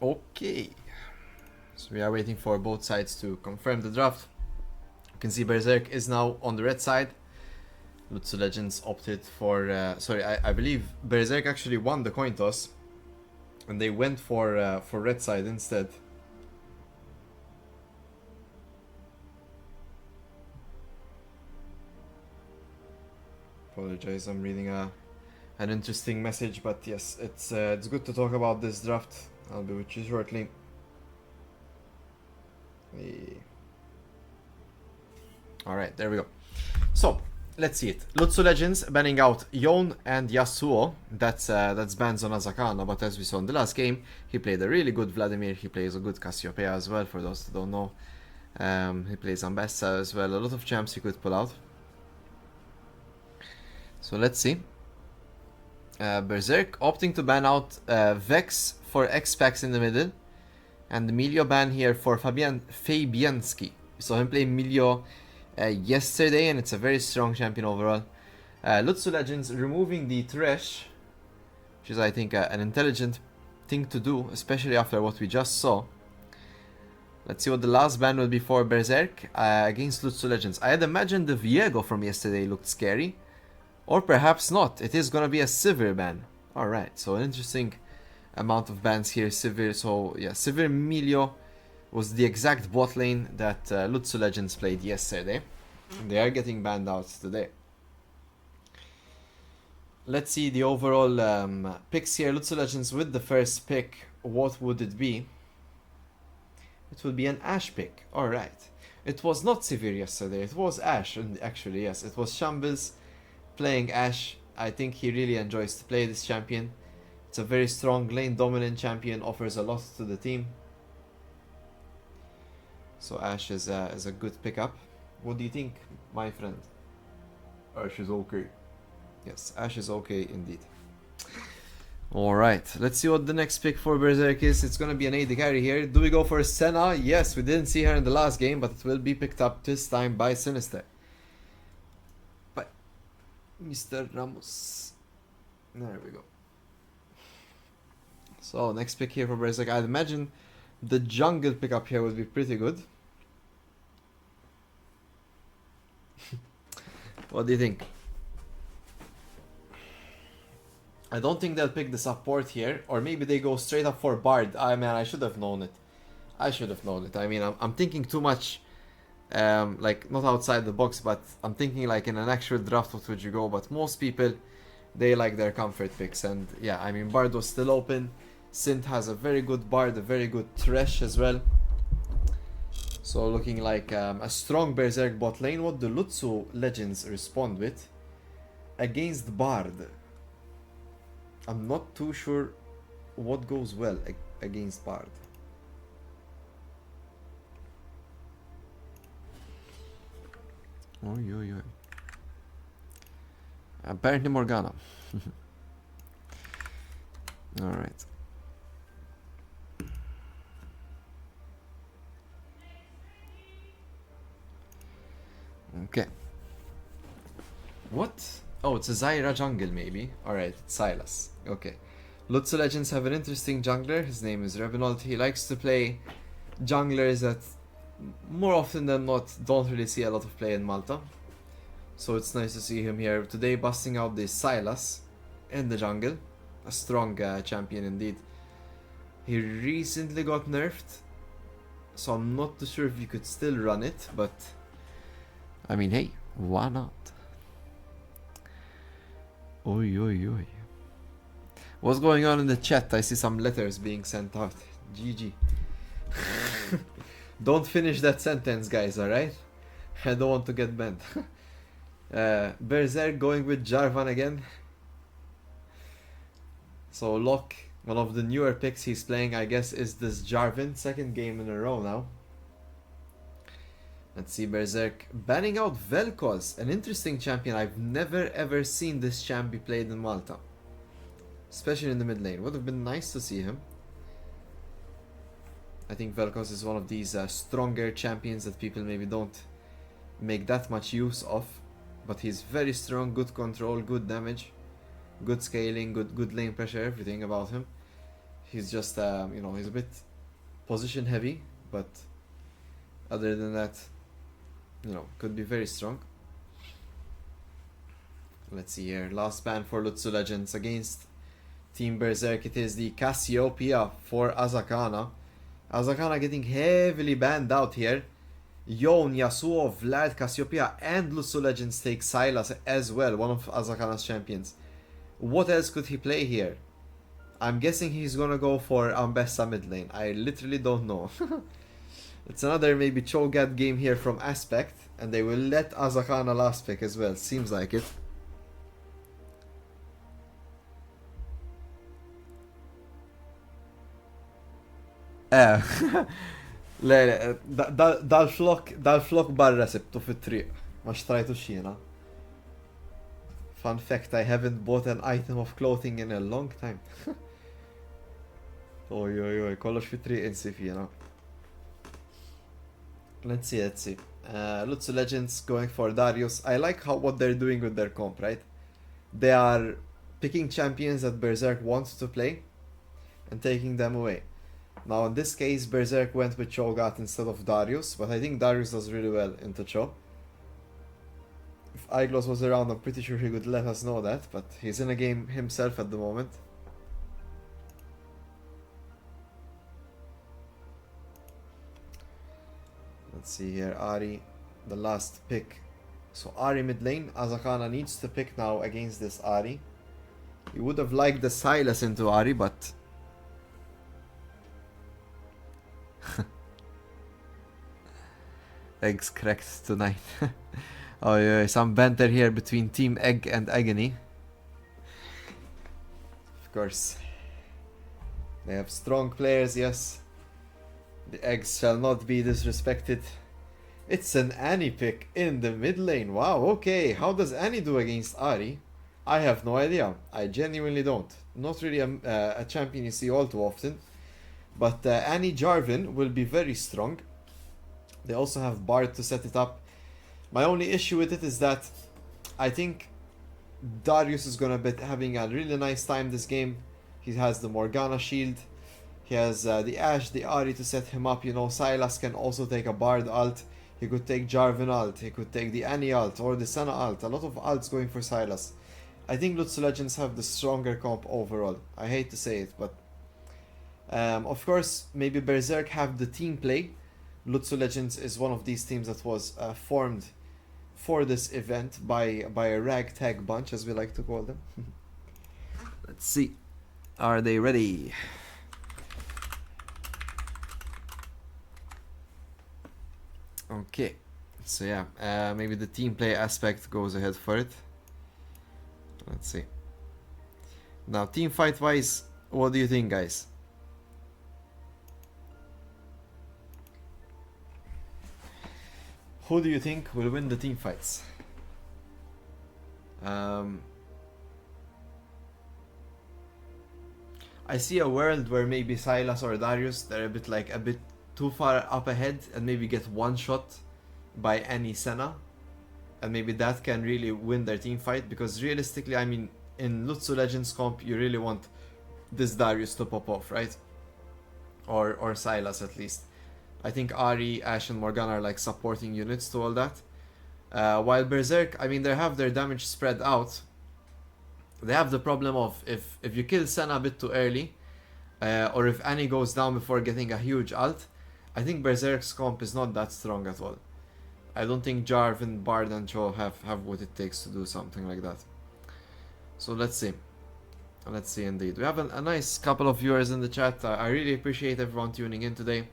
Okay. So we are waiting for both sides to confirm the draft. You can see Berserk is now on the red side. Luzzu Legends opted for... sorry, I believe Berserk actually won the coin toss. And they went for red side instead. Apologize, I'm reading an interesting message, but yes, it's good to talk about this draft. I'll be with you shortly. Alright, there we go. So, let's see it. Luzzu Legends banning out Yon and Yasuo. That's bans on Azakana, but as we saw in the last game, he played a really good Vladimir. He plays a good Cassiopeia as well, for those who don't know. He plays Ambessa as well. A lot of champs he could pull out. So let's see. Berserk opting to ban out Vex for X-Packs in the middle. And the Milio ban here for Fabianski. We saw him play Milio yesterday, and it's a very strong champion overall. Luzzu Legends removing the Thresh, which is, I think, an intelligent thing to do, especially after what we just saw. Let's see what the last ban will be for Berserk against Luzzu Legends. I had imagined the Viego from yesterday looked scary. Or perhaps not. It is going to be a Sivir ban. Alright, so an interesting amount of bans here. Sivir, so yeah, Sivir Milio was the exact bot lane that Luzzu Legends played yesterday. And they are getting banned out today. Let's see the overall picks here. Luzzu Legends with the first pick. What would it be? It would be an Ashe pick. Alright. It was not Sivir yesterday. It was Ashe. And actually, yes, it was Shambles playing Ashe. I think he really enjoys to play this champion. It's a very strong lane dominant champion, offers a lot to the team. So Ashe is a good pickup. What do you think, my friend? Ashe is okay. Yes, Ashe is okay indeed. Alright, let's see what the next pick for Berserk is. It's gonna be an AD carry here. Do we go for Senna? Yes, we didn't see her in the last game, but it will be picked up this time by Sinister. Mr. Ramos. There we go. So, next pick here for Berserk. I'd imagine the jungle pickup here would be pretty good. What do you think? I don't think they'll pick the support here. Or maybe they go straight up for Bard. Man, I should have known it. I mean, I'm thinking too much. Like, not outside the box, but I'm thinking like in an actual draft, what would you go? But most people, they like their comfort picks. And yeah, I mean, Bard was still open. Synth has a very good Bard, a very good Thresh as well. So looking like a strong Berserk bot lane. What do Luzzu Legends respond with? Against Bard. I'm not too sure what goes well against Bard. Oi, oi, oi. Apparently Morgana. Alright. Okay. What? Oh, it's a Zyra jungle maybe. Alright, it's Silas. Okay. Luzzu Legends have an interesting jungler. His name is Revenold. He likes to play junglers that more often than not don't really see a lot of play in Malta. So it's nice to see him here today busting out the Silas in the jungle. A strong champion indeed. He recently got nerfed, so I'm not too sure if you could still run it, but I mean, hey, why not? Oi, oi, oi. What's going on in the chat? I see some letters being sent out. GG. Don't finish that sentence, guys, alright? I don't want to get banned. Berserk going with Jarvan again. So Locke, one of the newer picks he's playing, I guess, is this Jarvan. Second game in a row now. Let's see, Berserk banning out Vel'Koz, an interesting champion. I've never ever seen this champ be played in Malta. Especially in the mid lane. Would have been nice to see him. I think Vel'Koz is one of these stronger champions that people maybe don't make that much use of. But he's very strong, good control, good damage, good scaling, good lane pressure, everything about him. He's just, you know, he's a bit position heavy, but other than that, you know, could be very strong. Let's see here. Last ban for Luzzu Legends against Team Berserk. It is the Cassiopeia for Azakana. Azakana getting heavily banned out here. Yon, Yasuo, Vlad, Cassiopeia, and Luzzu Legends take Sylas as well, one of Azakana's champions. What else could he play here? I'm guessing he's gonna go for Ambessa mid lane. I literally don't know. It's another maybe Cho'Gath game here from Aspect, and they will let Azakana last pick as well. Seems like it. لا dal-flok barra sibtu fit-triq ma xtrajtu xina. Fun fact, I haven't bought an item of clothing in a long time. Oj, kollox fit-triq insif jena. Let's see. Luzzu Legends going for Darius. I like what they're doing with their comp, right? They are picking champions that Berserk wants to play and taking them away. Now in this case, Berserk went with Cho'Gath instead of Darius, but I think Darius does really well into Cho. If Iglos was around, I'm pretty sure he would let us know that, but he's in a game himself at the moment. Let's see here, Ahri, the last pick. So Ahri mid lane, Azakana needs to pick now against this Ahri. He would have liked the Sylas into Ahri, but eggs cracked tonight. Oh yeah, some banter here between Team Egg and Agony. Of course. They have strong players, yes. The eggs shall not be disrespected. It's an Annie pick in the mid lane. Wow, okay. How does Annie do against Ahri? I have no idea. I genuinely don't. Not really a champion you see all too often. But Annie Jarvan will be very strong. They also have Bard to set it up. My only issue with it is that I think Darius is gonna be having a really nice time this game. He has the Morgana shield. He has the Ashe, the Ahri to set him up. You know, Sylas can also take a Bard ult. He could take Jarvan ult. He could take the Annie ult or the Senna ult. A lot of ults going for Sylas. I think Luzzu Legends have the stronger comp overall. I hate to say it, but of course, maybe Berserk have the team play. Luzzu Legends is one of these teams that was formed for this event by a ragtag bunch, as we like to call them. Let's see. Are they ready? Okay. So yeah, maybe the team play aspect goes ahead for it. Let's see. Now, team fight wise, what do you think, guys? Who do you think will win the team fights? I see a world where maybe Sylas or Darius, they're a bit too far up ahead and maybe get one shot by any Senna. And maybe that can really win their team fight, because realistically, I mean, in Luzzu Legends comp, you really want this Darius to pop off, right? Or Sylas at least. I think Ahri, Ashe, and Morgana are like supporting units to all that. While Berserk, I mean, they have their damage spread out. They have the problem of if you kill Senna a bit too early, or if Annie goes down before getting a huge ult, I think Berserk's comp is not that strong at all. I don't think Jarvan, Bard, and Cho have what it takes to do something like that. So let's see. Let's see indeed. We have a nice couple of viewers in the chat. I really appreciate everyone tuning in today.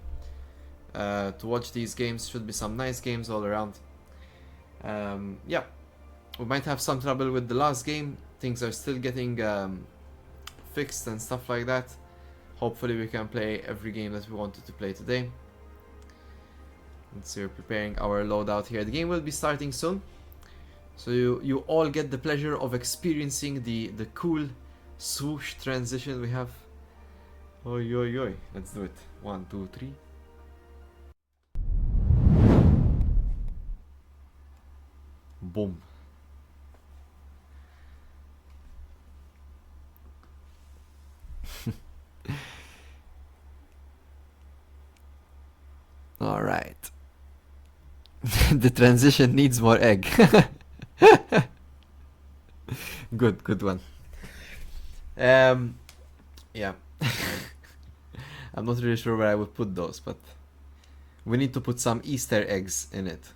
To watch these games. Should be some nice games all around. Yeah, we might have some trouble with the last game. Things are still getting fixed and stuff like that. Hopefully we can play every game that we wanted to play today. Let's see, we're preparing our loadout here. The game will be starting soon, so you all get the pleasure of experiencing the cool swoosh transition we have. Oi, oi, oi. Let's do it. 1, 2, 3. Boom. Alright. The transition needs more egg. Good one. Yeah. I'm not really sure where I would put those, but we need to put some Easter eggs in it.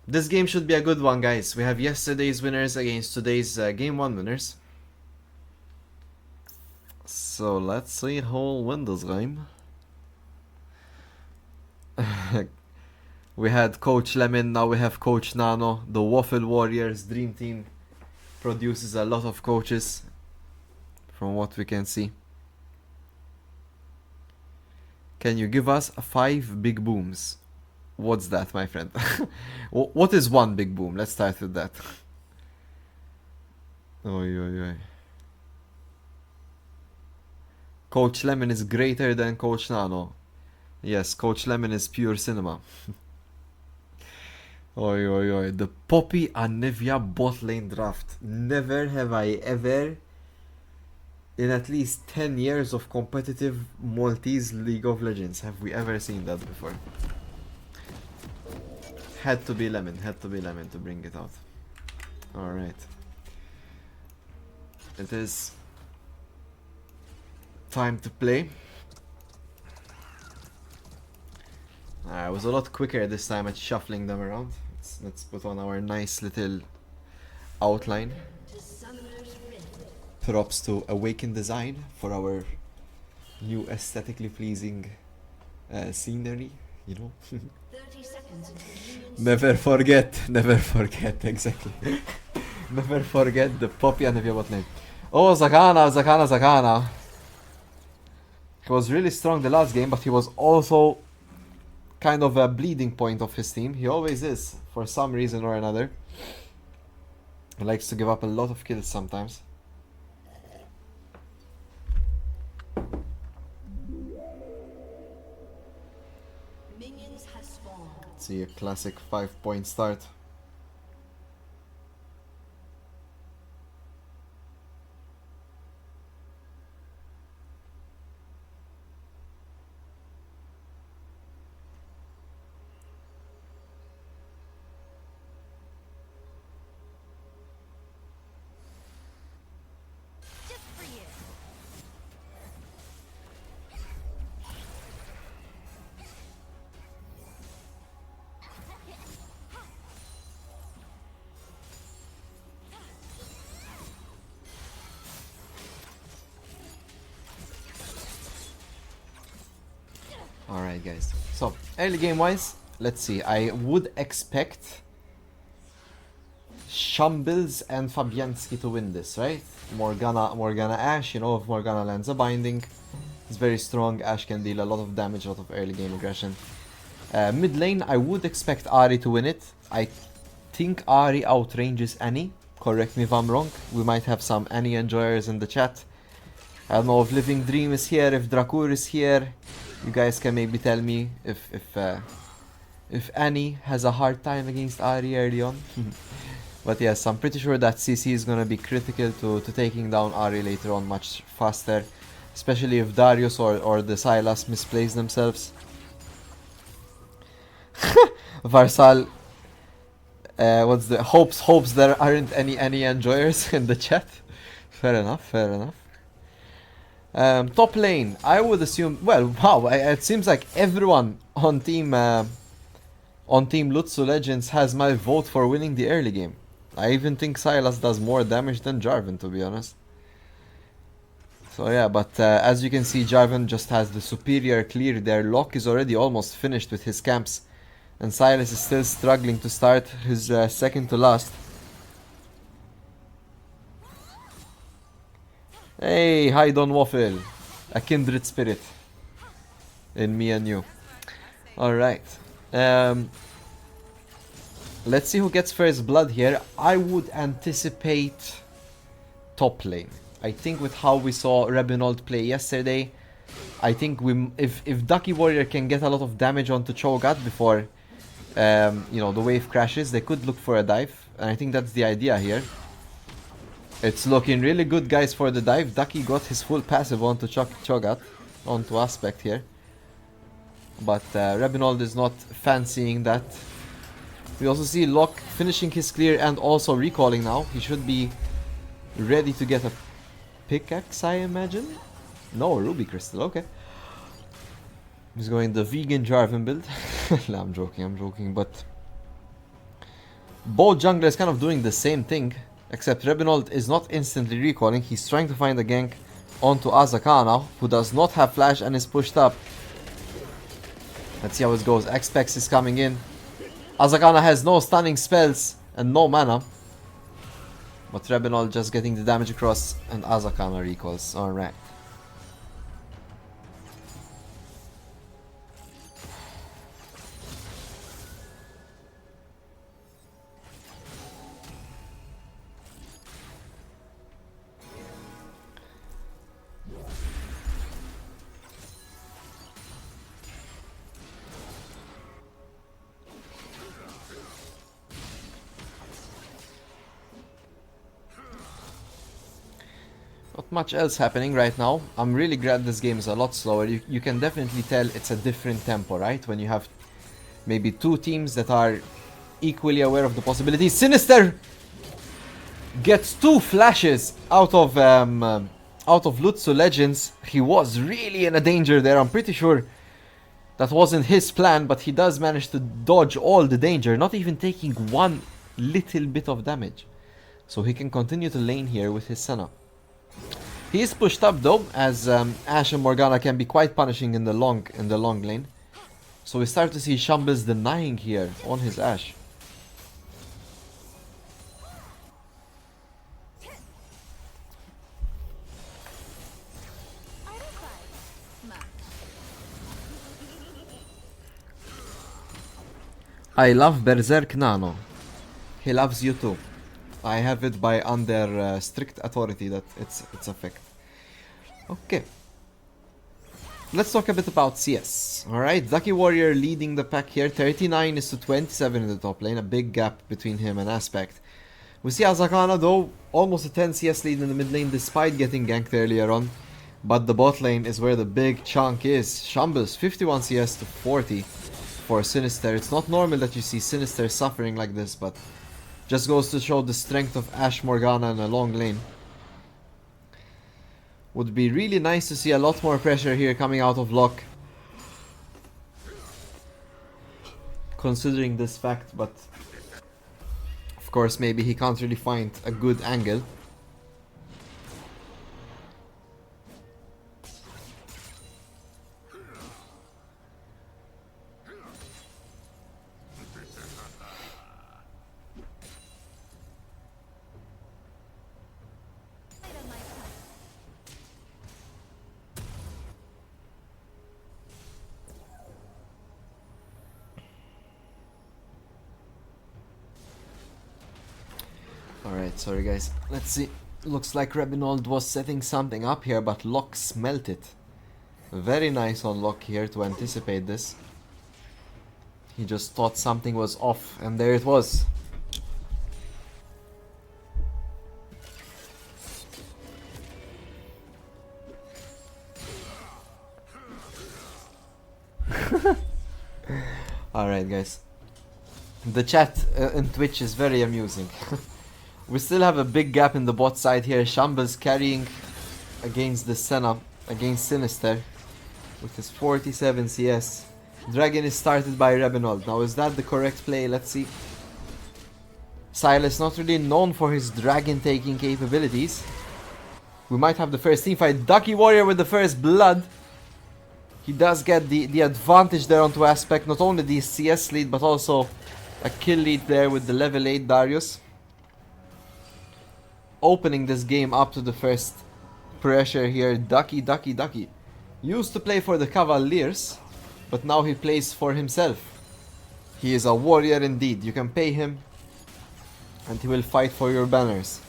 This game should be a good one, guys. We have yesterday's winners against today's game 1 winners. So let's see who will win this game. We had Coach Lemon, now we have Coach Nano. The Waffle Warriors Dream Team produces a lot of coaches, from what we can see. Can you give us 5 big booms? What's that, my friend? What is one big boom? Let's start with that. Oi. Coach Lemon is greater than Coach Nano. Yes, Coach Lemon is pure cinema. Oi. The Poppy and Nivea bot lane draft. Never have I ever, in at least 10 years of competitive Maltese League of Legends, have we ever seen that before. Had to be Lemon to bring it out. Alright. It is time to play. I was a lot quicker this time at shuffling them around. Let's put on our nice little outline. Props to Awaken Design for our new aesthetically pleasing scenery, you know. 30 seconds. Never forget, exactly. Never forget the Poppy and the bot lane. Oh, Zakana. He was really strong the last game, but he was also kind of a bleeding point of his team. He always is, for some reason or another. He likes to give up a lot of kills sometimes. Minions has spawned. Let's see a classic 5-point start. Just for you. Alright guys, so early game wise, let's see, I would expect Shambles and Fabianski to win this, right? Morgana Ashe, you know, if Morgana lands a binding, it's very strong. Ashe can deal a lot of damage, a lot of early game aggression. Mid lane, I would expect Ahri to win it. I think Ahri outranges Annie, correct me if I'm wrong. We might have some Annie enjoyers in the chat. I don't know if Living Dream is here, if Drakur is here. You guys can maybe tell me if Annie has a hard time against Ahri early on. But yes, I'm pretty sure that CC is gonna be critical to taking down Ahri later on much faster. Especially if Darius or the Sylas misplace themselves. Varsal, what's the hopes there aren't any enjoyers in the chat. Fair enough. Top lane, I would assume. Well, wow, it seems like everyone on team Luzzu Legends has my vote for winning the early game. I even think Sylas does more damage than Jarvan, to be honest. So yeah, but as you can see, Jarvan just has the superior clear. Their lock is already almost finished with his camps, and Sylas is still struggling to start his second to last. Hey, hi Don Waffle, a kindred spirit in me and you. Alright, let's see who gets first blood here. I would anticipate top lane. I think with how we saw Rebinold play yesterday, I think if Ducky Warrior can get a lot of damage onto Cho'Gath before you know, the wave crashes, they could look for a dive, and I think that's the idea here. It's looking really good, guys, for the dive. Ducky got his full passive onto Cho'Gath. onto Aspect here. But Rebinold is not fancying that. We also see Locke finishing his clear and also recalling now. He should be ready to get a pickaxe, I imagine? No, Ruby Crystal, okay. He's going the vegan Jarvan build. No, I'm joking, but both junglers kind of doing the same thing, except Rebinold is not instantly recalling. He's trying to find a gank onto Azaka now, who does not have flash and is pushed up. Let's see how it goes. X-Pex is coming in. Azakana has no stunning spells and no mana. But Rebinold just getting the damage across and Azakana recalls. Alright. Not much else happening right now. I'm really glad this game is a lot slower. You can definitely tell it's a different tempo, right? When you have maybe two teams that are equally aware of the possibilities. Sinister gets two flashes out of Luzzu Legends. He was really in a danger there. I'm pretty sure that wasn't his plan, but he does manage to dodge all the danger, not even taking one little bit of damage. So he can continue to lane here with his Senna. He is pushed up though, as Ashe and Morgana can be quite punishing in the long lane. So we start to see Shambles denying here on his Ashe. I love Berserk Nano. He loves you too. I have it by under strict authority that it's a fact. Okay. Let's talk a bit about CS. Alright, Ducky Warrior leading the pack here. 39 is to 27 in the top lane. A big gap between him and Aspect. We see Azakana though, almost a 10 CS lead in the mid lane despite getting ganked earlier on. But the bot lane is where the big chunk is. Shambles 51 CS to 40 for Sinister. It's not normal that you see Sinister suffering like this, but just goes to show the strength of Ashe Morgana in a long lane. Would be really nice to see a lot more pressure here coming out of Locke, considering this fact, but of course maybe he can't really find a good angle. Alright, sorry guys. Let's see. Looks like Rebinold was setting something up here, but Locke smelt it. Very nice on Locke here to anticipate this. He just thought something was off, and there it was. Alright guys. The chat in Twitch is very amusing. We still have a big gap in the bot side here. Shambles carrying against the Senna, against Sinister, with his 47 CS. Dragon is started by Rebinold. Now is that the correct play? Let's see. Silas not really known for his dragon taking capabilities. We might have the first team fight. Ducky Warrior with the first blood. He does get the advantage there onto Aspect. Not only the CS lead, but also a kill lead there with the level 8 Darius. Opening this game up to the first pressure here. Ducky. Used to play for the Cavaliers, but now he plays for himself. He is a warrior indeed. You can pay him and he will fight for your banners.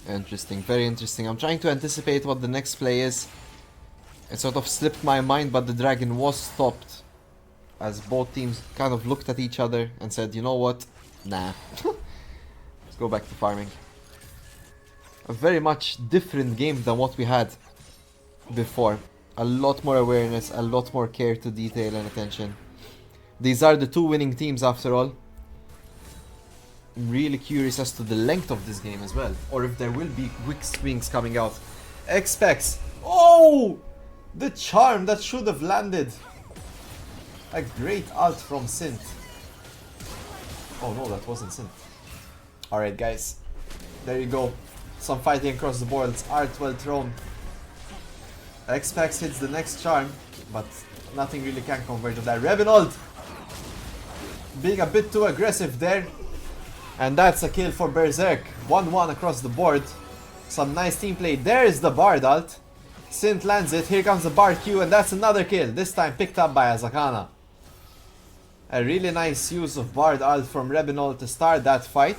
Interesting, very interesting. I'm trying to anticipate what the next play is. It sort of slipped my mind, but the dragon was stopped as both teams kind of looked at each other and said, you know what, nah, let's go back to farming. A very much different game than what we had before. A lot more awareness, a lot more care to detail and attention. These are the two winning teams after all. I'm really curious as to the length of this game as well, or if there will be quick swings coming out. Expects. Oh! The charm that should have landed. A great ult from Sint. Oh no, that wasn't Sint. Alright guys, there you go. Some fighting across the board. Art well thrown. X-Pax hits the next charm, but nothing really can convert to that. Revenant being a bit too aggressive there. And that's a kill for Berserk. 1-1 across the board. Some nice team play. There's the Bard ult. Sint lands it. Here comes the Bard Q, and that's another kill. This time picked up by Azakana. A really nice use of Bard ult from Rebinol to start that fight.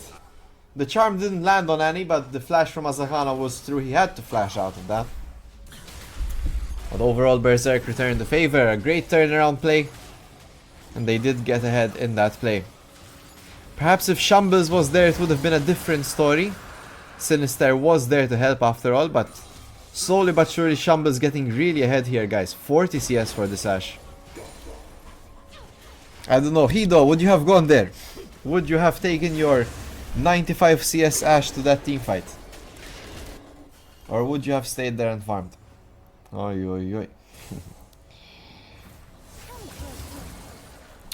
The charm didn't land on any, but the flash from Azakana was through. He had to flash out of that. But overall, Berserk returned the favor. A great turnaround play. And they did get ahead in that play. Perhaps if Shambles was there, it would have been a different story. Sinister was there to help after all, but slowly but surely Shambles getting really ahead here, guys. 40 CS for this Ashe. I don't know, Hido, would you have gone there? Would you have taken your 95 CS Ashe to that team fight? Or would you have stayed there and farmed? Oi, oi, oi.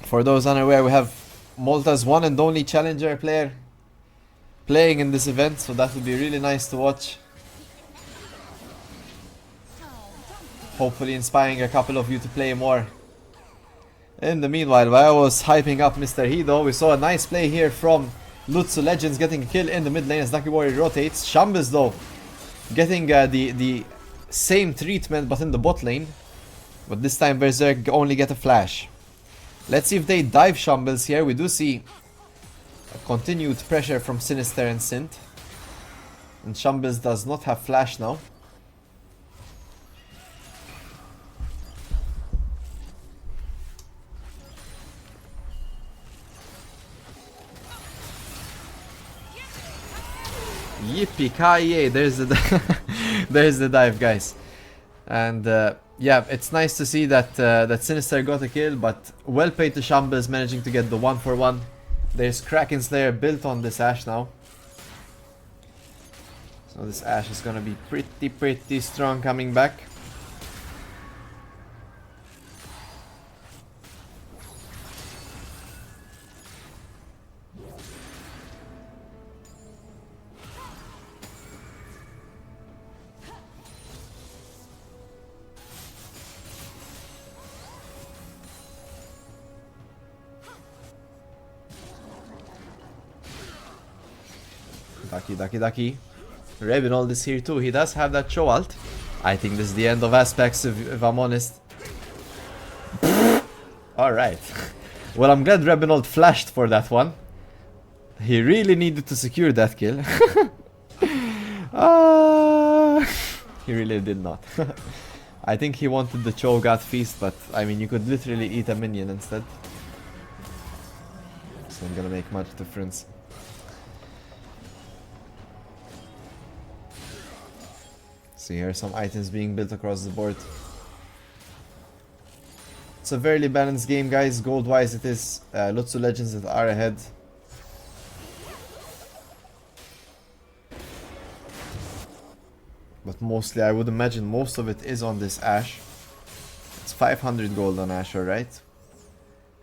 For those unaware, we have Malta's one and only challenger player playing in this event, so that would be really nice to watch. Hopefully inspiring a couple of you to play more. In the meanwhile, while I was hyping up Mr. Hido, we saw a nice play here from Luzzu Legends getting a kill in the mid lane as Lucky Warrior rotates. Shambles though getting the same treatment but in the bot lane. But this time Berserk only get a flash. Let's see if they dive Shambles here. We do see a continued pressure from Sinister and Sint. And Shambles does not have flash now. Yippee-ki-yay, there's the there's the dive, guys. And yeah, it's nice to see that that Sinister got a kill, but well played to Shambles managing to get the 1-for-1. There's Kraken Slayer built on this Ashe now. So this Ashe is gonna be pretty strong coming back. Ducky. Rebinald is here too. He does have that show ult. I think this is the end of Aspects if I'm honest. Alright. Well, I'm glad Rebinald flashed for that one. He really needed to secure that kill. He really did not. I think he wanted the Cho'Gath feast, but I mean, you could literally eat a minion instead. It's not gonna make much difference. See, here are some items being built across the board. It's a very balanced game, guys. Gold wise it is Luzzu Legends that are ahead. But mostly, I would imagine most of it is on this Ashe. It's 500 gold on Ashe, alright?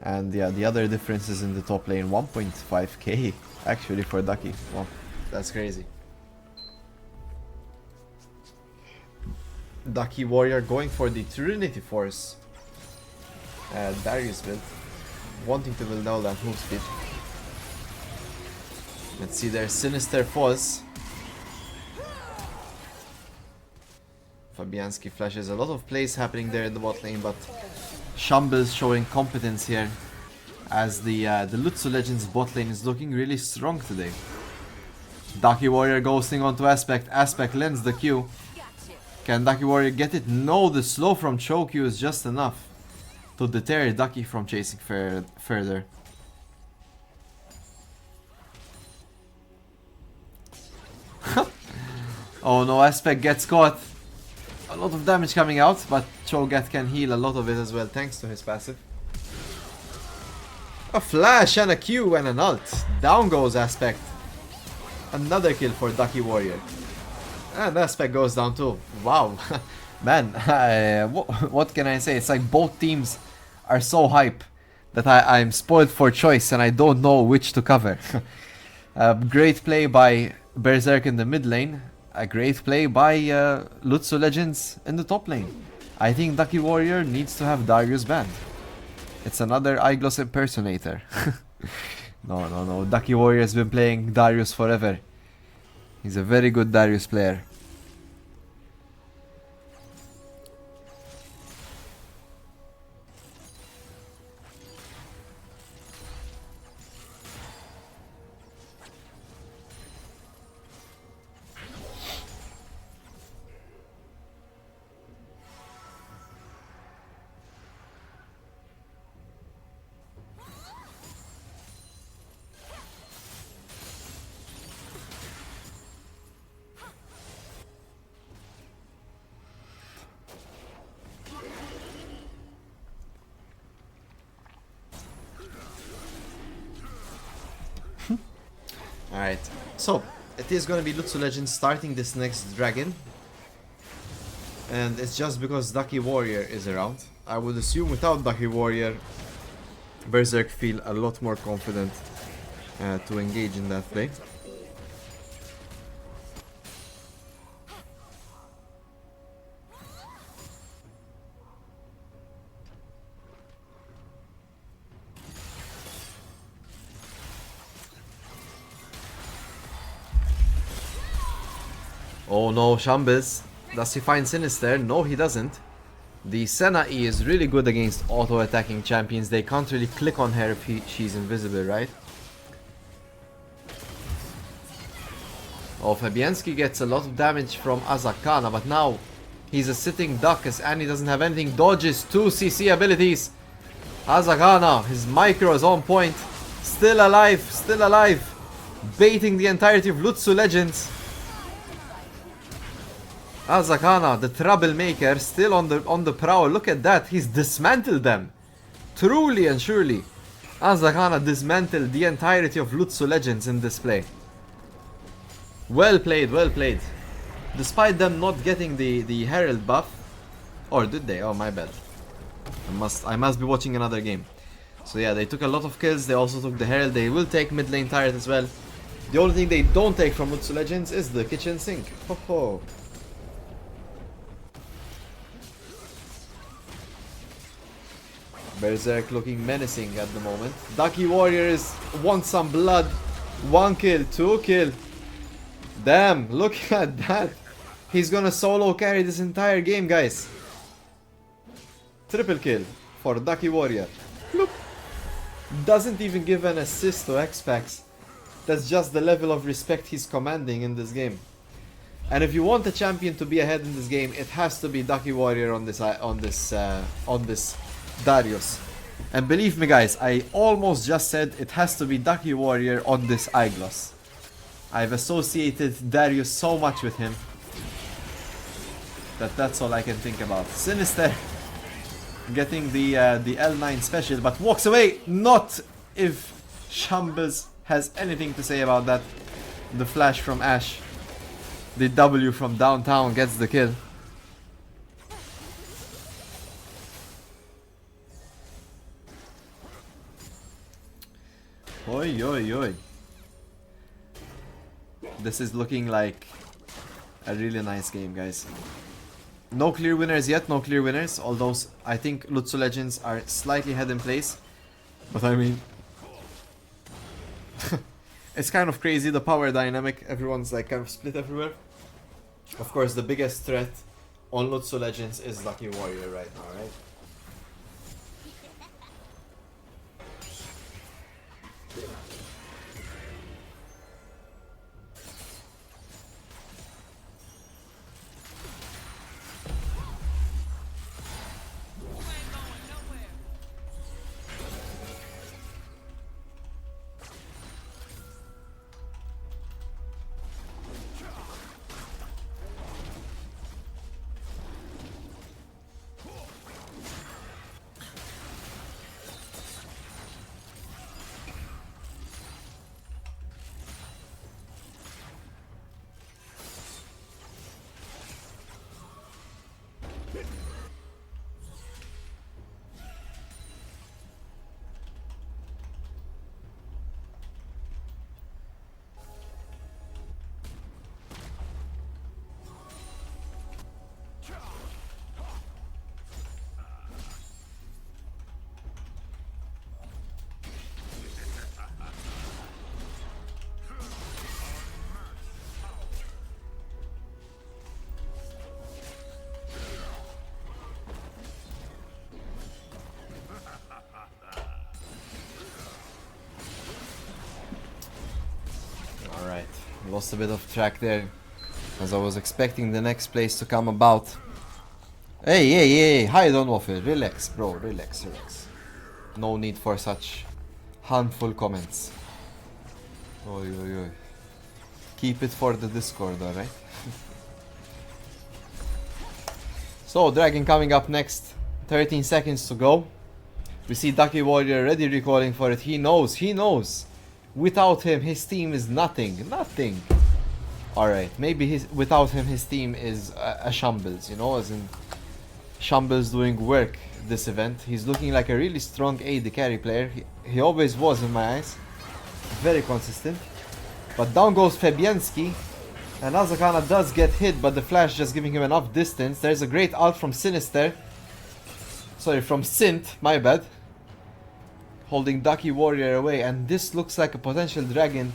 And yeah, the other difference is in the top lane, 1.5k actually for Ducky. Well, that's crazy. Ducky Warrior going for the Trinity Force. Darius build. Wanting to build all that move speed. Let's see, there's Sinister Foz. Fabianski flashes. A lot of plays happening there in the bot lane, but Shambles showing competence here. As the Luzzu Legends bot lane is looking really strong today. Ducky Warrior ghosting onto Aspect. Aspect lends the Q. Can Ducky Warrior get it? No, the slow from Chokyu is just enough to deter Ducky from chasing further. Oh no, Aspect gets caught. A lot of damage coming out, but Cho'Gath can heal a lot of it as well thanks to his passive. A flash and a Q and an ult. Down goes Aspect. Another kill for Ducky Warrior. And Aspect goes down too. Wow. Man, what can I say? It's like both teams are so hype that I'm spoiled for choice and I don't know which to cover. Great play by Berserk in the mid lane. A great play by Luzzu Legends in the top lane. I think Ducky Warrior needs to have Darius banned. It's another Eyeglass impersonator. No. Ducky Warrior has been playing Darius forever. He's a very good Darius player. Alright, so it is gonna be Luzzu Legends starting this next dragon. And it's just because Ducky Warrior is around. I would assume without Ducky Warrior, Berserk feel a lot more confident to engage in that play. Oh no, Shambles. Does he find Sinister? No, he doesn't. The Senna E is really good against auto-attacking champions. They can't really click on her if she's invisible, right? Oh, Fabianski gets a lot of damage from Azakana, but now he's a sitting duck as Annie doesn't have anything. Dodges 2 CC abilities. Azakana, his micro is on point. Still alive, still alive. Baiting the entirety of Luzzu Legends. Azakana, the troublemaker, still on the prowl. Look at that, he's dismantled them. Truly and surely, Azakana dismantled the entirety of Luzzu Legends in this play. Well played, well played. Despite them not getting the Herald buff. Or did they? Oh, my bad. I must be watching another game. So yeah, they took a lot of kills. They also took the Herald. They will take mid lane turret as well. The only thing they don't take from Luzzu Legends is the kitchen sink. Ho ho. Berserk looking menacing at the moment. Ducky Warriors want some blood. 1 kill, 2 kill. Damn, look at that. He's gonna solo carry this entire game, guys. Triple kill for Ducky Warrior. Look. Doesn't even give an assist to X-Pax. That's just the level of respect he's commanding in this game. And if you want a champion to be ahead in this game, it has to be Ducky Warrior on this Darius. And believe me guys, I almost just said it has to be Ducky Warrior on this Eyeglass. I've associated Darius so much with him that's all I can think about. Sinister getting the L9 special, but walks away. Not if Shambles has anything to say about that. The flash from Ashe. The W from downtown gets the kill. Oi, oi, oi. This is looking like a really nice game, guys. No clear winners yet, no clear winners. Although I think Luzzu Legends are slightly ahead in place. But I mean... it's kind of crazy, the power dynamic. Everyone's like kind of split everywhere. Of course, the biggest threat on Luzzu Legends is Ducky Warrior right now, right? Lost a bit of track there, as I was expecting the next place to come about. Hey, hey, hey, hi, don't waffle. Relax, bro, relax, relax. No need for such harmful comments. Oi, oi, oi. Keep it for the Discord, alright? So, Dragon coming up next. 13 seconds to go. We see Ducky Warrior already recalling for it. He knows, he knows. Without him, his team is nothing, nothing. Alright, maybe without him, his team is a shambles, you know, as in shambles doing work this event. He's looking like a really strong AD carry player. He always was in my eyes. Very consistent. But down goes Fabianski. And Azakana does get hit, but the flash just giving him enough distance. There's a great ult from Sinister. Sorry, from Sint, my bad. Holding Ducky Warrior away, and this looks like a potential dragon.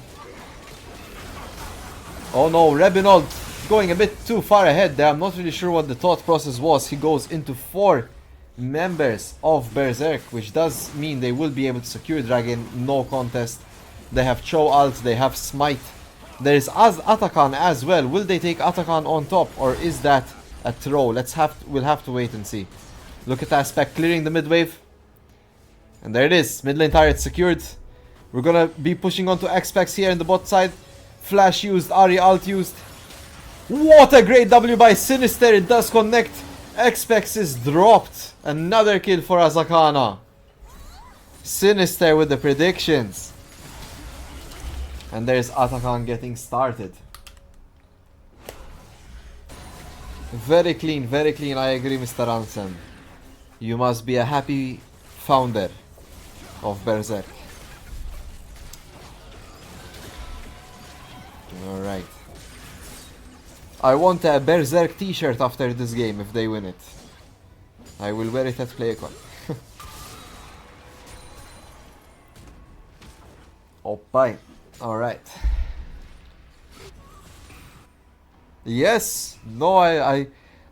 Oh no, Rebinold going a bit too far ahead there. I'm not really sure what the thought process was. He goes into 4 members of Berserk, which does mean they will be able to secure dragon, no contest. They have Cho ult, they have Smite. There is Atakan as well. Will they take Atakan on top, or is that a throw? We'll have to wait and see. Look at Aspect clearing the mid wave. And there it is. Mid lane turret secured. We're gonna be pushing onto X-Specs here in the bot side. Flash used, Ari ult used. What a great W by Sinister. It does connect. X-Specs is dropped. Another kill for Azakana. Sinister with the predictions. And there's Atakan getting started. Very clean, I agree, Mr. Ansen. You must be a happy founder of Berserk. Alright. I want a Berserk t-shirt after this game if they win it. I will wear it at PLAYCON. Oppai. Alright. Yes! No,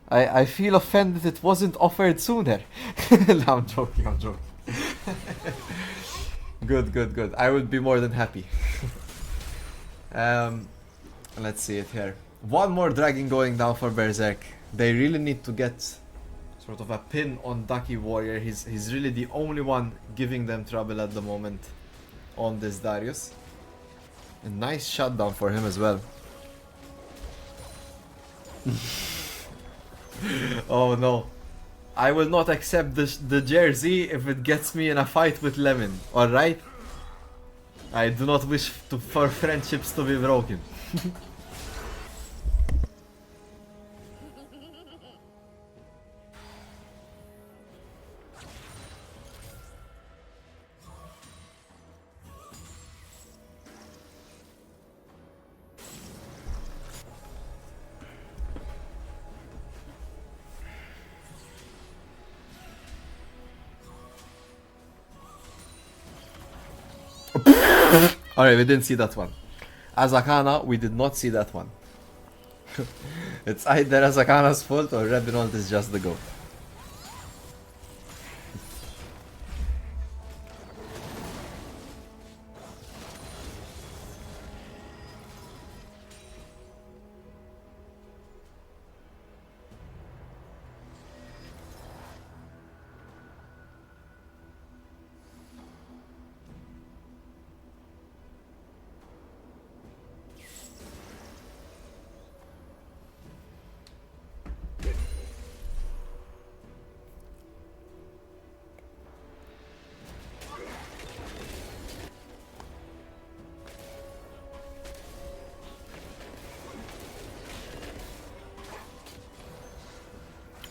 I feel offended it wasn't offered sooner. No, I'm joking, I'm joking. Good. I would be more than happy. Let's see it here. One more dragon going down for Berserk. They really need to get sort of a pin on Ducky Warrior. He's really the only one giving them trouble at the moment on this Darius. A nice shutdown for him as well. Oh no. I will not accept the jersey if it gets me in a fight with Lemon. Alright? I do not wish for friendships to be broken. Alright, we didn't see that one. Azakana, we did not see that one. It's either Azakana's fault or Rebinold is just the GOAT.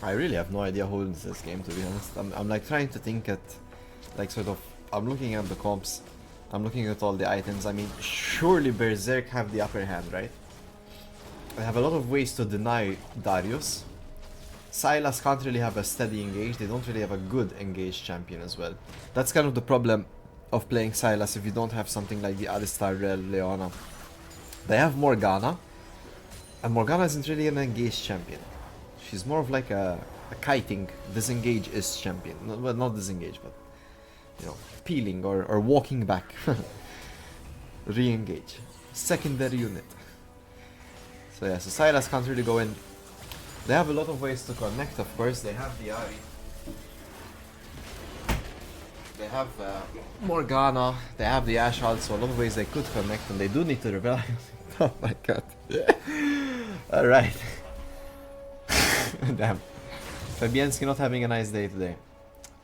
I really have no idea who wins this game, to be honest. I'm like trying to think at, like sort of, I'm looking at the comps, I'm looking at all the items. I mean, surely Berserk have the upper hand, right? They have a lot of ways to deny Darius. Sylas can't really have a steady engage, they don't really have a good engaged champion as well. That's kind of the problem of playing Sylas if you don't have something like the Alistar, Rel, Leona. They have Morgana, and Morgana isn't really an engaged champion. She's more of like a kiting, disengage-ish champion. Well, not disengage, but, you know, peeling or walking back. Re-engage. Secondary unit. So yeah, so Sylas can't really go in. They have a lot of ways to connect, of course. They have the Ari. They have Morgana. They have the Ashe ult, so a lot of ways they could connect, and they do need to rebel. Oh my god. Alright. Damn. Fabianski not having a nice day today.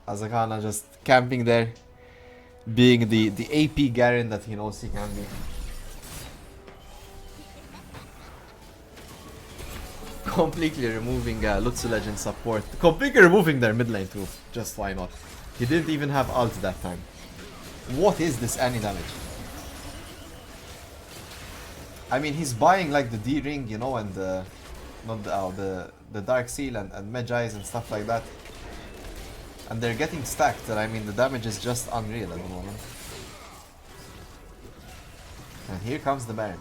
Azakana just camping there, being the AP Garen that he knows he can be. Completely removing Luzzu Legend support. Completely removing their mid lane too. Just why not? He didn't even have ult that time. What is this any damage? I mean, he's buying like the D ring, you know, and not the Dark Seal and Medjay's and stuff like that. And they're getting stacked, and I mean the damage is just unreal at the moment. And here comes the Baron.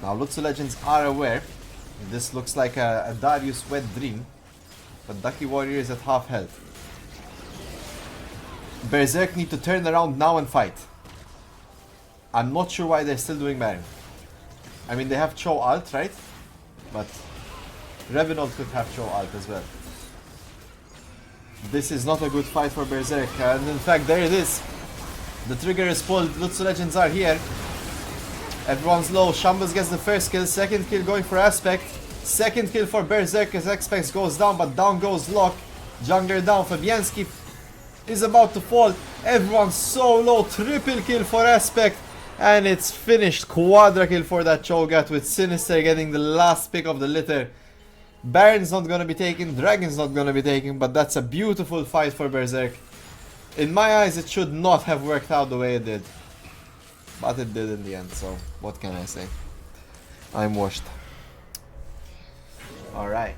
Now Luzzu Legends are aware this looks like a Darius wet dream, but Ducky Warrior is at half health. Berserk need to turn around now and fight. I'm not sure why they're still doing Baron. I mean, they have Cho ult, right? But Revenant could have Cho ult as well. This is not a good fight for Berserk, and in fact there it is. The trigger is pulled, Luzzu Legends are here. Everyone's low, Shambus gets the first kill, second kill going for Aspect. Second kill for Berserk as Aspect goes down, but down goes Locke. Jungler down, Fabianski is about to fall. Everyone's so low, triple kill for Aspect. And it's finished, quadra kill for that Cho'Gath with Sinister getting the last pick of the litter. Baron's not gonna be taken, Dragon's not gonna be taken, but that's a beautiful fight for Berserk. In my eyes it should not have worked out the way it did. But it did in the end, so what can I say? I'm washed. Alright.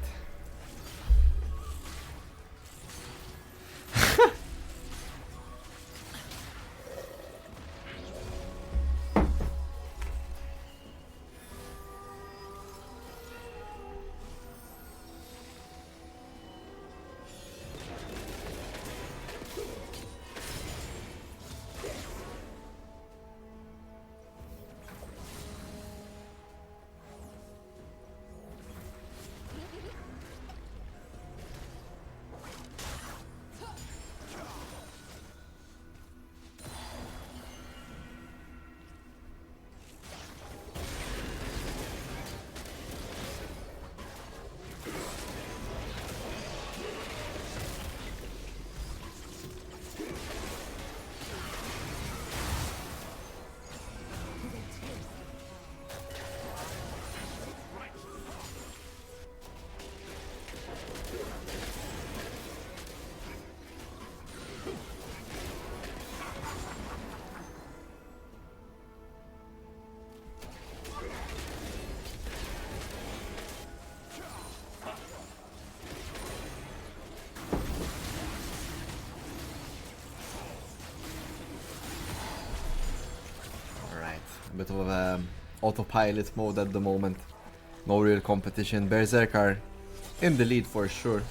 Bit of autopilot mode at the moment. No real competition. Berserk are in the lead for sure.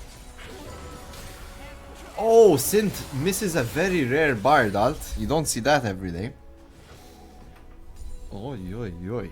Oh, Synth misses a very rare Bard ult. You don't see that every day. Oy, oy, oy.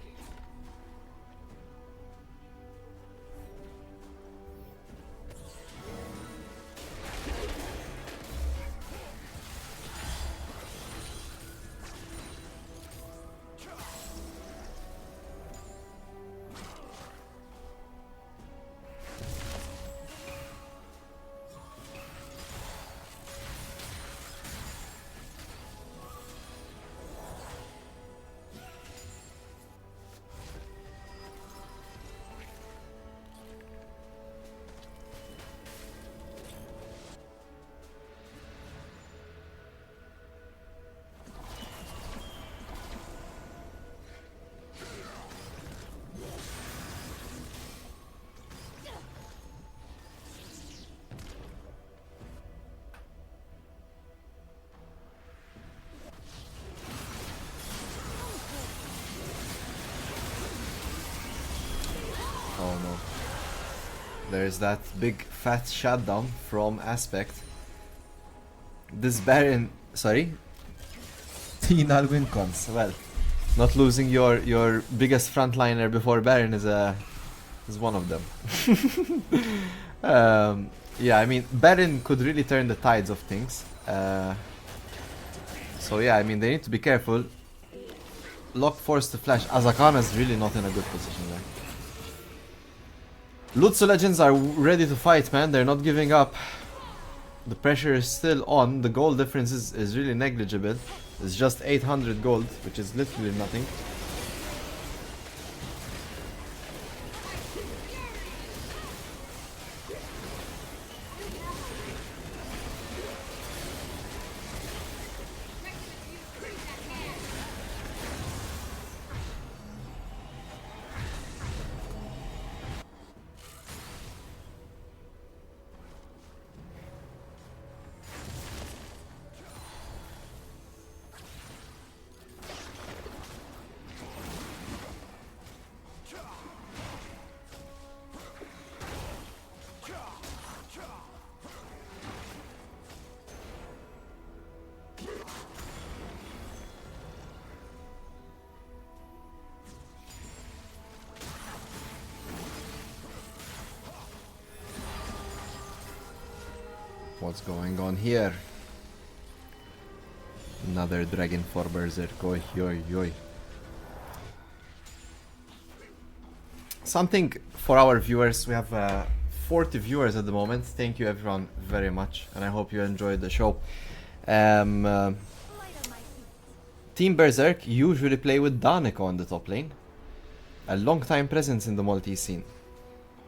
Oh no. There's that big fat shutdown from Aspect. This Baron... Sorry? Penal win cons. Well, not losing your biggest frontliner before Baron is one of them. Yeah, I mean Baron could really turn the tides of things. So yeah, I mean they need to be careful. Lock forced to flash. Azakana is really not in a good position there. Luzzu Legends are ready to fight, man. They're not giving up. The pressure is still on. The gold difference is really negligible. It's just 800 gold, which is literally nothing. What's going on here? Another dragon for Berserk. Oi, oi, oi. Something for our viewers. We have 40 viewers at the moment. Thank you everyone very much, and I hope you enjoyed the show. Team Berserk usually play with Daneko on the top lane. A long time presence in the Maltese scene.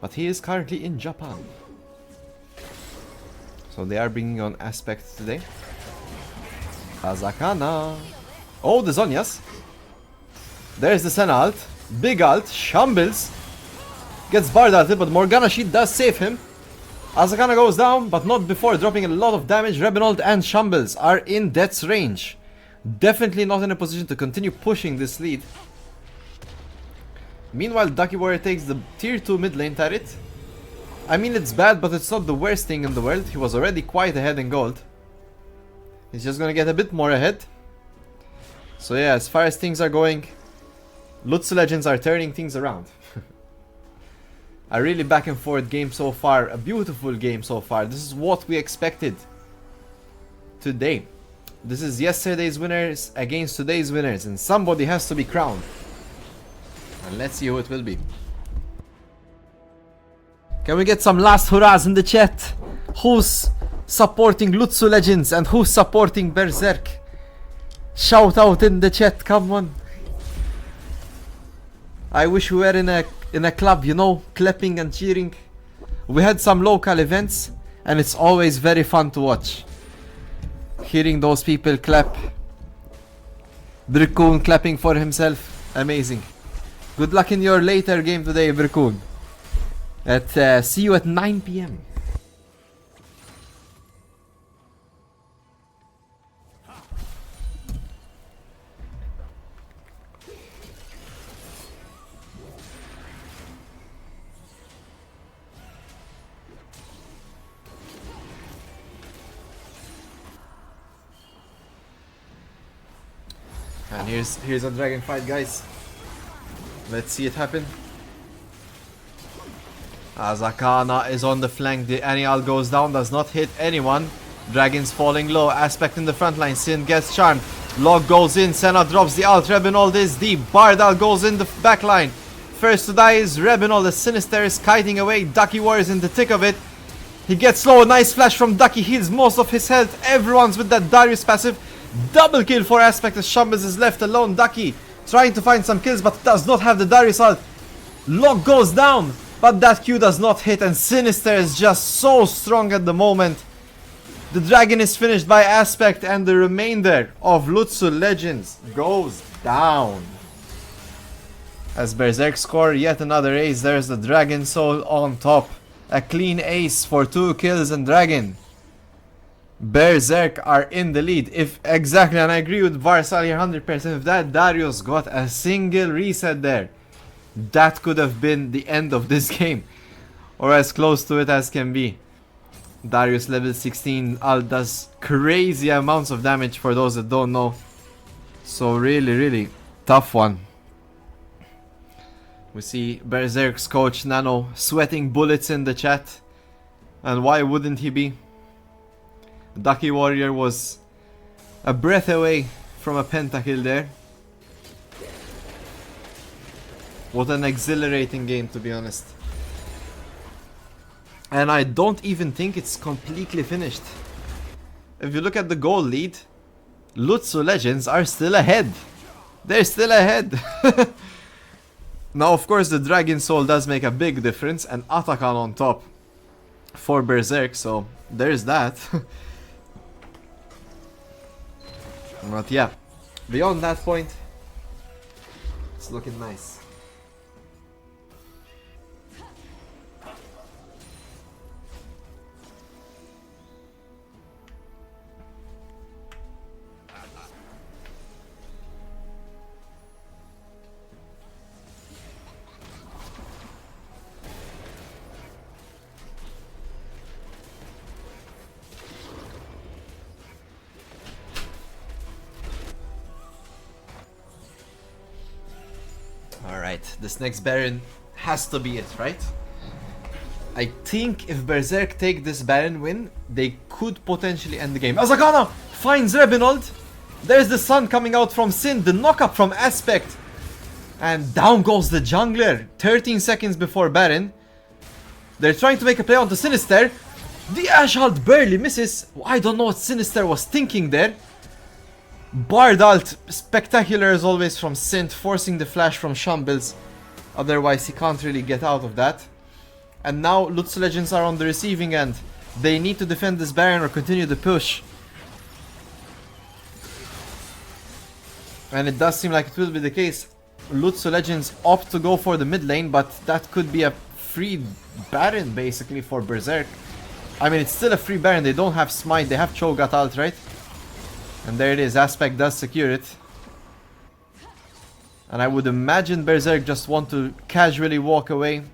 But he is currently in Japan. So they are bringing on Aspect today. Azakana. Oh, the Zonias. There's the Senna ult. Big ult. Shambles. Gets Bard ulted, but Morgana Sheet does save him. Azakana goes down, but not before dropping a lot of damage. Rebenold and Shambles are in death's range. Definitely not in a position to continue pushing this lead. Meanwhile, Ducky Warrior takes the tier 2 mid lane turret. I mean, it's bad, but it's not the worst thing in the world. He was already quite ahead in gold. He's just gonna get a bit more ahead. So yeah, as far as things are going, Luzzu Legends are turning things around. A really back and forth game so far. A beautiful game so far. This is what we expected today. This is yesterday's winners against today's winners, and somebody has to be crowned. And let's see who it will be. Can we get some last hurrahs in the chat? Who's supporting Luzzu Legends and who's supporting Berserk? Shout out in the chat, come on. I wish we were in a club, you know, clapping and cheering. We had some local events and it's always very fun to watch. Hearing those people clap. Berserk clapping for himself. Amazing. Good luck in your later game today, Berserk. See you at 9 PM. And here's a dragon fight, guys. Let's see it happen. Azakana is on the flank. The Annial goes down, does not hit anyone. Dragon's falling low. Aspect in the front line. Sin gets charmed. Log goes in. Senna drops the ult. Rebenold is deep. Bardal goes in the back line. First to die is Rebenold. The Sinister is kiting away. Ducky War is in the thick of it. He gets slow. A nice flash from Ducky. Heals most of his health. Everyone's with that Darius passive. Double kill for Aspect as Shambles is left alone. Ducky trying to find some kills but does not have the Darius ult. Log goes down. But that Q does not hit, and Sinister is just so strong at the moment. The dragon is finished by Aspect, and the remainder of Luzzu Legends goes down. As Berserk score yet another ace, there's the Dragon Soul on top. A clean ace for 2 kills and Dragon. Berserk are in the lead. If exactly, and I agree with Varsal here 100%, if that Darius got a single reset there, that could have been the end of this game, or as close to it as can be. Darius level 16 ult does crazy amounts of damage for those that don't know. So really tough one. We see Berserk's coach Nano sweating bullets in the chat. And why wouldn't he be? Ducky Warrior was a breath away from a pentakill there. What an exhilarating game, to be honest. And I don't even think it's completely finished. If you look at the goal lead, Luzzu Legends are still ahead. They're still ahead. Now, of course, the Dragon Soul does make a big difference, and Atakan on top for Berserk, so there's that. But yeah, beyond that point, it's looking nice. Alright, this next Baron has to be it, right? I think if Berserk take this Baron win, they could potentially end the game. Azagana finds Rebinold. There's the sun coming out from Sin, the knock-up from Aspect. And down goes the jungler, 13 seconds before Baron. They're trying to make a play onto Sinister. The Ashalt barely misses. I don't know what Sinister was thinking there. Bard ult, spectacular as always from Sint, forcing the flash from Shambles. Otherwise he can't really get out of that. And now Lutz Legends are on the receiving end. They need to defend this Baron or continue the push. And it does seem like it will be the case. Lutz Legends opt to go for the mid lane, but that could be a free Baron basically for Berserk. I mean, it's still a free Baron, they don't have Smite, they have Cho'Gath ult, right? And there it is, Aspect does secure it. And I would imagine Berserk just want to casually walk away.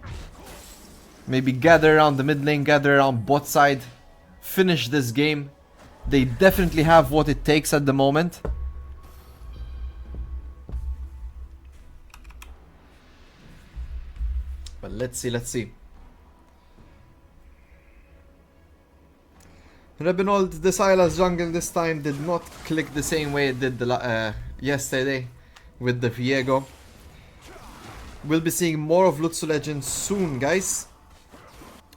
Maybe gather around the mid lane, gather around bot side. Finish this game. They definitely have what it takes at the moment. But let's see. Rebinold, the Sylas jungle this time did not click the same way it did yesterday with the Viego. We'll be seeing more of Lutzu Legends soon, guys,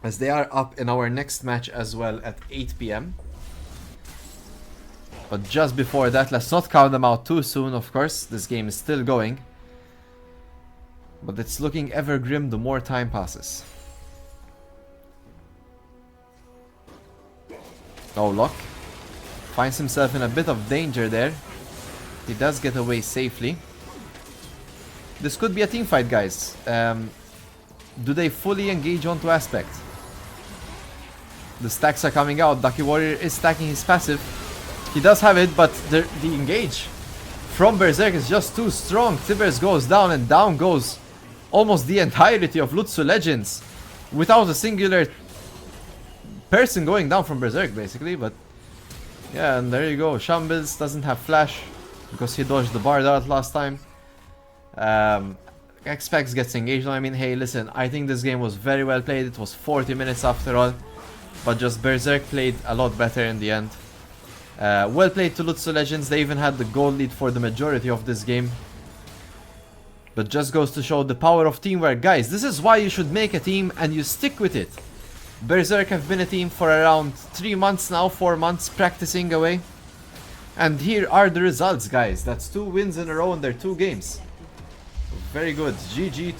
as they are up in our next match as well at 8 PM. But just before that, let's not count them out too soon, of course. This game is still going. But it's looking ever grim the more time passes. Oh, Locke finds himself in a bit of danger there. He does get away safely. This could be a team fight, guys. Do they fully engage onto Aspect? The stacks are coming out. Ducky Warrior is stacking his passive. He does have it, but the engage from Berserk is just too strong. Tibers goes down, and down goes almost the entirety of Lutzu Legends without a singular person going down from Berserk, basically. But yeah, and there you go. Shambles doesn't have flash because he dodged the Bard ult last time. Xpex gets engaged. I mean, hey, listen, I think this game was very well played. It was 40 minutes after all, but just Berserk played a lot better in the end. Well played to Lutzu Legends. They even had the goal lead for the majority of this game. But just goes to show the power of teamwork. Guys, this is why you should make a team and you stick with it. Berserk have been a team for around 3 months now, 4 months practicing away. And here are the results, guys. That's 2 wins in a row in their 2 games. Very good. GG